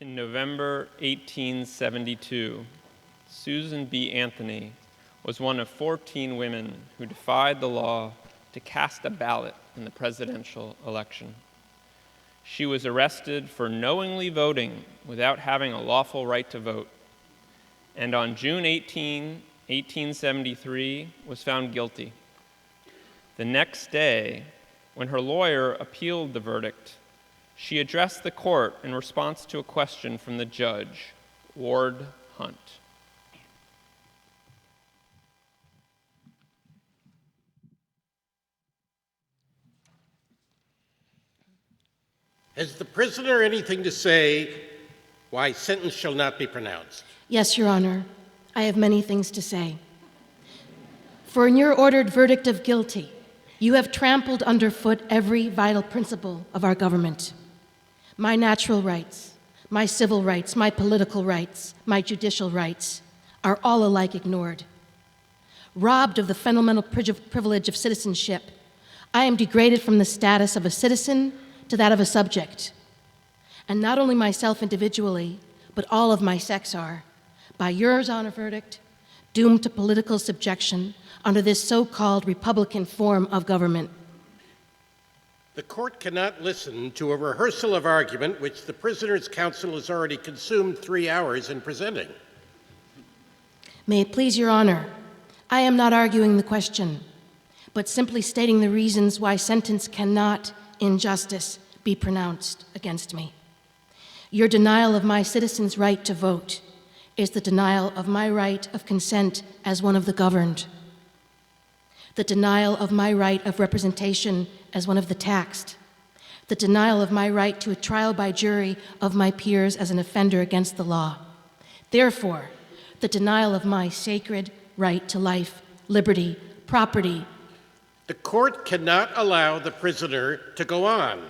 In November 1872, Susan B. Anthony was one of 14 women who defied the law to cast a ballot in the presidential election. She was arrested for knowingly voting without having a lawful right to vote, and on June 18, 1873, was found guilty. The next day, when her lawyer appealed the verdict, she addressed the court in response to a question from the judge, Ward Hunt. Has the prisoner anything to say why sentence shall not be pronounced? Yes, Your Honor. I have many things to say. For in your ordered verdict of guilty, you have trampled underfoot every vital principle of our government. My natural rights, my civil rights, my political rights, my judicial rights are all alike ignored. Robbed of the fundamental privilege of citizenship, I am degraded from the status of a citizen to that of a subject. And not only myself individually, but all of my sex are, by your honor verdict, doomed to political subjection under this so-called Republican form of government. The court cannot listen to a rehearsal of argument which the prisoner's counsel has already consumed 3 hours in presenting. May it please your honor, I am not arguing the question, but simply stating the reasons why sentence cannot, in justice, be pronounced against me. Your denial of my citizens' right to vote is the denial of my right of consent as one of the governed, the denial of my right of representation as one of the taxed, the denial of my right to a trial by jury of my peers as an offender against the law. Therefore, the denial of my sacred right to life, liberty, property. The court cannot allow the prisoner to go on.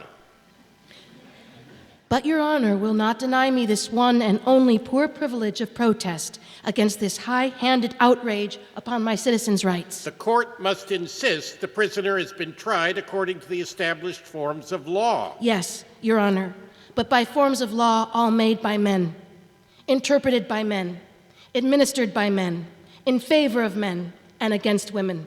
But your honor will not deny me this one and only poor privilege of protest against this high-handed outrage upon my citizens' rights. The court must insist the prisoner has been tried according to the established forms of law. Yes, your honor, but by forms of law all made by men, interpreted by men, administered by men, in favor of men, and against women.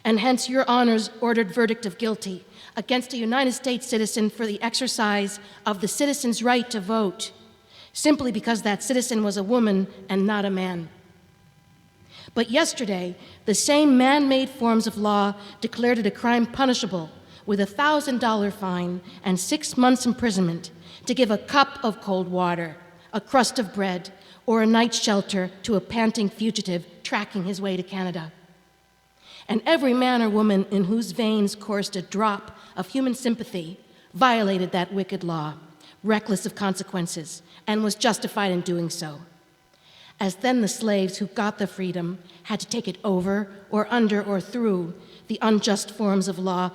And hence your honor's ordered verdict of guilty against a United States citizen for the exercise of the citizen's right to vote, simply because that citizen was a woman and not a man. But yesterday, the same man-made forms of law declared it a crime punishable with a $1,000 fine and 6 months imprisonment to give a cup of cold water, a crust of bread, or a night's shelter to a panting fugitive tracking his way to Canada. And every man or woman in whose veins coursed a drop of human sympathy violated that wicked law, reckless of consequences, and was justified in doing so. As then the slaves who got the freedom had to take it over or under or through the unjust forms of law,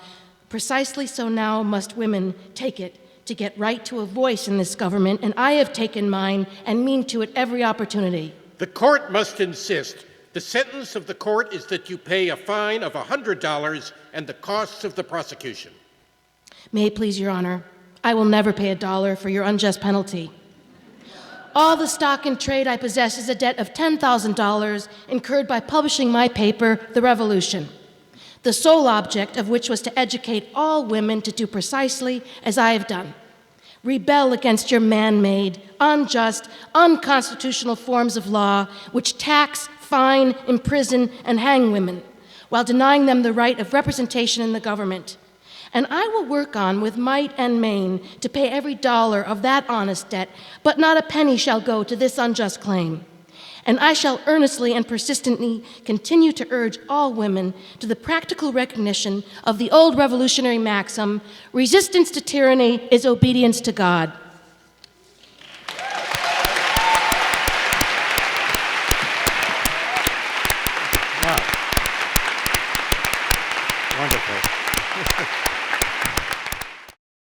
precisely so now must women take it to get right to a voice in this government, and I have taken mine and mean to it every opportunity. The court must insist the sentence of the court is that you pay a fine of $100 and the costs of the prosecution. May it please your honor, I will never pay $1 for your unjust penalty. All the stock in trade I possess is a debt of $10,000 incurred by publishing my paper, The Revolution, the sole object of which was to educate all women to do precisely as I have done. Rebel against your man-made, unjust, unconstitutional forms of law which tax, fine, imprison, and hang women, while denying them the right of representation in the government. And I will work on with might and main to pay every dollar of that honest debt, but not a penny shall go to this unjust claim. And I shall earnestly and persistently continue to urge all women to the practical recognition of the old revolutionary maxim, resistance to tyranny is obedience to God. Wow.